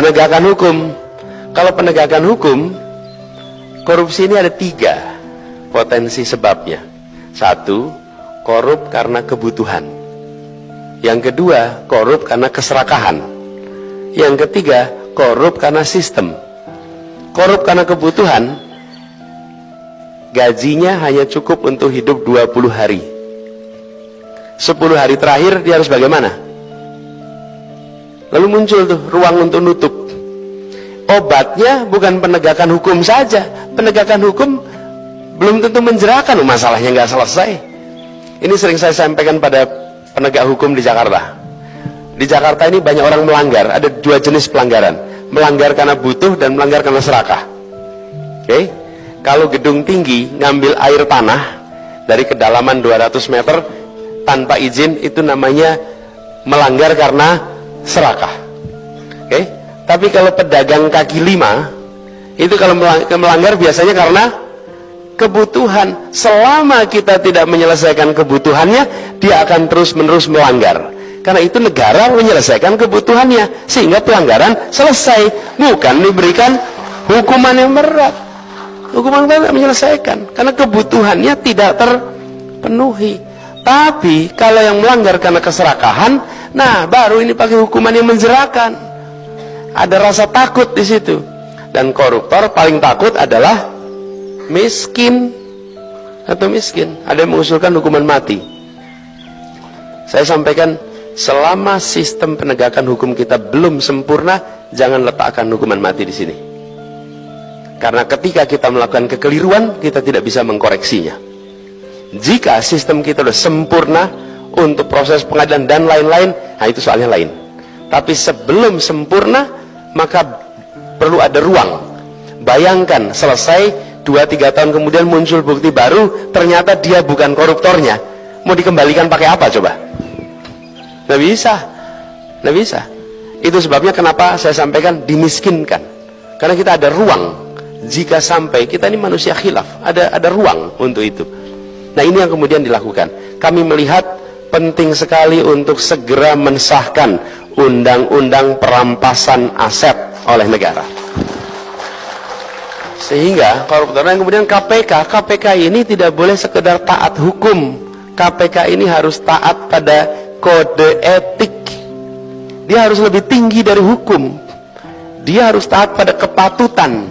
Penegakan hukum. Kalau penegakan hukum, korupsi ini ada 3 potensi sebabnya. 1, korup karena kebutuhan. Yang kedua, korup karena keserakahan. Yang ketiga, korup karena sistem. Korup karena kebutuhan, gajinya hanya cukup untuk hidup 20 hari. 10 hari terakhir dia harus bagaimana? Lalu muncul tuh ruang untuk nutup. Obatnya bukan penegakan hukum saja. Penegakan hukum belum tentu menjerahkan, masalahnya nggak selesai. Ini sering saya sampaikan pada penegak hukum di Jakarta. Di Jakarta ini banyak orang melanggar. Ada 2 jenis pelanggaran: melanggar karena butuh dan melanggar karena serakah. Oke? Kalau gedung tinggi ngambil air tanah dari kedalaman 200 meter tanpa izin, itu namanya melanggar karena serakah. Oke? Tapi kalau pedagang kaki 5, itu kalau melanggar biasanya karena kebutuhan. Selama kita tidak menyelesaikan kebutuhannya, dia akan terus-menerus melanggar. Karena itu negara menyelesaikan kebutuhannya sehingga pelanggaran selesai, bukan diberikan hukuman yang berat. Hukuman berat menyelesaikan karena kebutuhannya tidak terpenuhi. Tapi kalau yang melanggar karena keserakahan, nah baru ini pakai hukuman yang menjerahkan. Ada rasa takut di situ. Dan koruptor paling takut adalah miskin atau miskin. Ada yang mengusulkan hukuman mati. Saya sampaikan, selama sistem penegakan hukum kita belum sempurna, jangan letakkan hukuman mati di sini. Karena ketika kita melakukan kekeliruan, kita tidak bisa mengkoreksinya. Jika sistem kita sudah sempurna untuk proses pengadilan dan lain-lain, nah itu soalnya lain. Tapi sebelum sempurna, maka perlu ada ruang. Bayangkan selesai 2-3 tahun kemudian muncul bukti baru, ternyata dia bukan koruptornya. Mau dikembalikan pakai apa coba? Nggak bisa. Nggak bisa. Itu sebabnya kenapa saya sampaikan dimiskinkan. Karena kita ada ruang. Jika sampai kita ini manusia khilaf, ada ruang untuk itu. Nah, ini yang kemudian dilakukan. Kami melihat penting sekali untuk segera mensahkan undang-undang perampasan aset oleh negara. Sehingga koruptor yang kemudian KPK ini tidak boleh sekedar taat hukum. KPK ini harus taat pada kode etik. Dia harus lebih tinggi dari hukum. Dia harus taat pada kepatutan.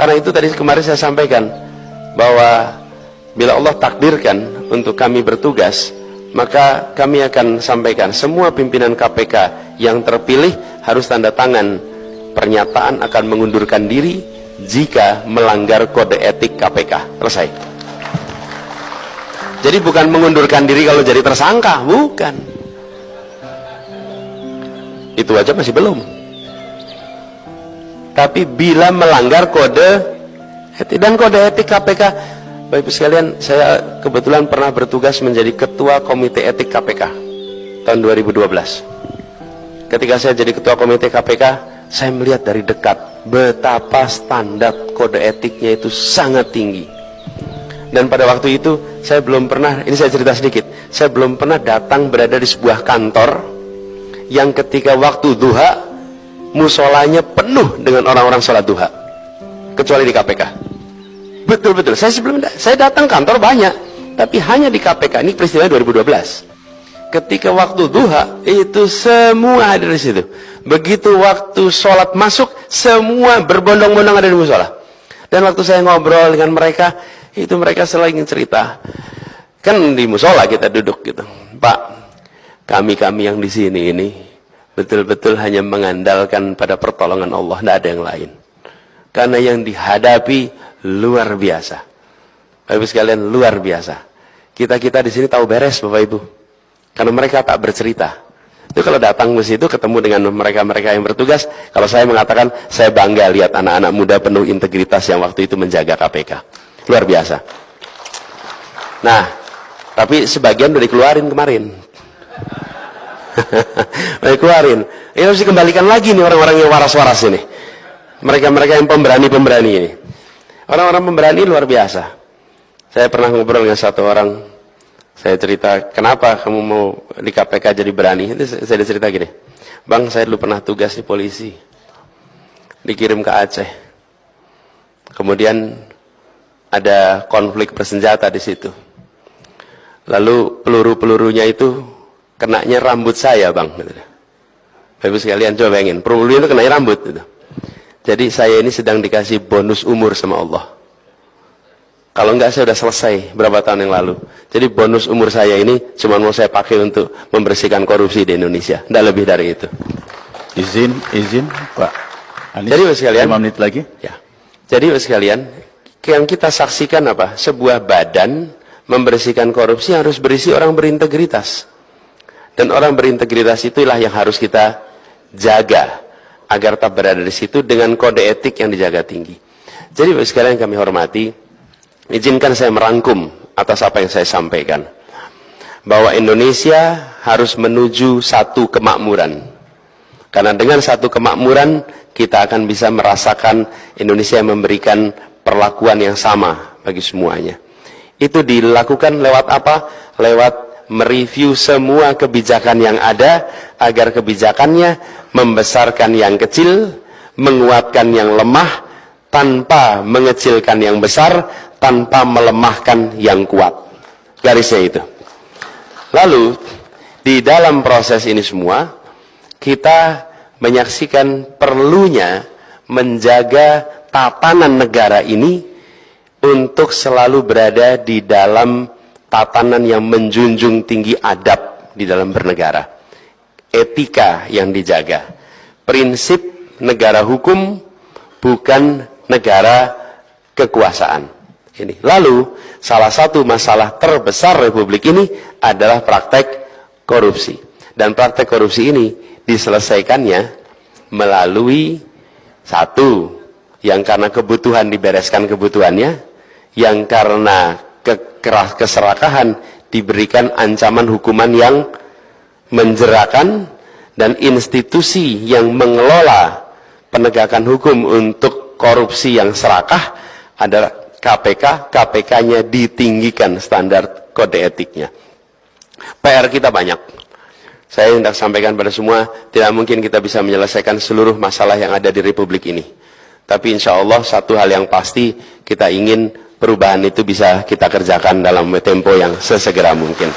Karena itu tadi kemarin saya sampaikan bahwa bila Allah takdirkan untuk kami bertugas, maka kami akan sampaikan semua pimpinan KPK yang terpilih harus tanda tangan pernyataan akan mengundurkan diri jika melanggar kode etik KPK. Selesai. Jadi bukan mengundurkan diri kalau jadi tersangka, bukan. Itu aja masih belum. Tapi bila melanggar kode etik, dan kode etik KPK, Bapak Ibu sekalian, saya kebetulan pernah bertugas menjadi ketua komite etik KPK tahun 2012. Ketika saya jadi ketua komite KPK, saya melihat dari dekat betapa standar kode etiknya itu sangat tinggi. Dan pada waktu itu saya belum pernah, ini saya cerita sedikit, saya belum pernah datang berada di sebuah kantor yang ketika waktu duha musolanya penuh dengan orang-orang sholat duha, kecuali di KPK. Betul-betul, saya datang kantor banyak, tapi hanya di KPK. Ini peristiwa 2012. Ketika waktu duha itu semua ada di situ. Begitu waktu sholat masuk, semua berbondong-bondong ada di musola. Dan waktu saya ngobrol dengan mereka, itu mereka selalu ingin cerita. Kan di musola kita duduk gitu, Pak, kami yang di sini ini betul-betul hanya mengandalkan pada pertolongan Allah, tidak ada yang lain. Karena yang dihadapi luar biasa. Bapak Ibu sekalian, luar biasa. Kita di sini tahu beres, Bapak Ibu. Karena mereka tak bercerita. Itu kalau datang ke situ ketemu dengan mereka-mereka yang bertugas, kalau saya mengatakan saya bangga lihat anak-anak muda penuh integritas yang waktu itu menjaga KPK. Luar biasa. Nah, tapi sebagian udah dikeluarin kemarin. Keluarin. Ini harus dikembalikan lagi nih orang-orang yang waras-waras ini. Mereka-mereka yang pemberani-pemberani ini. Orang-orang pemberani luar biasa. Saya pernah ngobrol dengan satu orang. Saya cerita, kenapa kamu mau di KPK jadi berani? Itu saya cerita gini. Bang, saya dulu pernah tugas di polisi, dikirim ke Aceh. Kemudian ada konflik bersenjata di situ. Lalu peluru-pelurunya itu kenanya rambut saya, Bang. Bapak sekalian coba bayangin, peluru itu kenanya rambut. Gitu. Jadi saya ini sedang dikasih bonus umur sama Allah. Kalau enggak saya sudah selesai berapa tahun yang lalu. Jadi bonus umur saya ini cuma mau saya pakai untuk membersihkan korupsi di Indonesia. Tidak lebih dari itu. Izin Pak Anies. Jadi Bapak sekalian, 5 menit lagi. Ya. Jadi Bapak sekalian, yang kita saksikan apa? Sebuah badan membersihkan korupsi harus berisi orang berintegritas. Dan orang berintegritas itulah yang harus kita jaga agar tak berada di situ dengan kode etik yang dijaga tinggi. Jadi Bapak sekalian kami hormati, izinkan saya merangkum atas apa yang saya sampaikan. Bahwa Indonesia harus menuju satu kemakmuran. Karena dengan satu kemakmuran, kita akan bisa merasakan Indonesia memberikan perlakuan yang sama bagi semuanya. Itu dilakukan lewat apa? Lewat mereview semua kebijakan yang ada, agar kebijakannya membesarkan yang kecil, menguatkan yang lemah, tanpa mengecilkan yang besar, tanpa melemahkan yang kuat. Garisnya itu. Lalu, di dalam proses ini semua, kita menyaksikan perlunya menjaga tatanan negara ini untuk selalu berada di dalam tatanan yang menjunjung tinggi adab di dalam bernegara. Etika yang dijaga. Prinsip negara hukum, bukan negara kekuasaan. Ini. Lalu, salah satu masalah terbesar Republik ini adalah praktek korupsi. Dan praktek korupsi ini diselesaikannya melalui satu, yang karena kebutuhan dibereskan kebutuhannya, yang karena keserakahan diberikan ancaman hukuman yang menjerakan, dan institusi yang mengelola penegakan hukum untuk korupsi yang serakah adalah KPK. KPK-nya ditinggikan standar kode etiknya. PR kita banyak. Saya hendak sampaikan pada semua, tidak mungkin kita bisa menyelesaikan seluruh masalah yang ada di Republik ini. Tapi insya Allah satu hal yang pasti, kita ingin perubahan itu bisa kita kerjakan dalam tempo yang sesegera mungkin.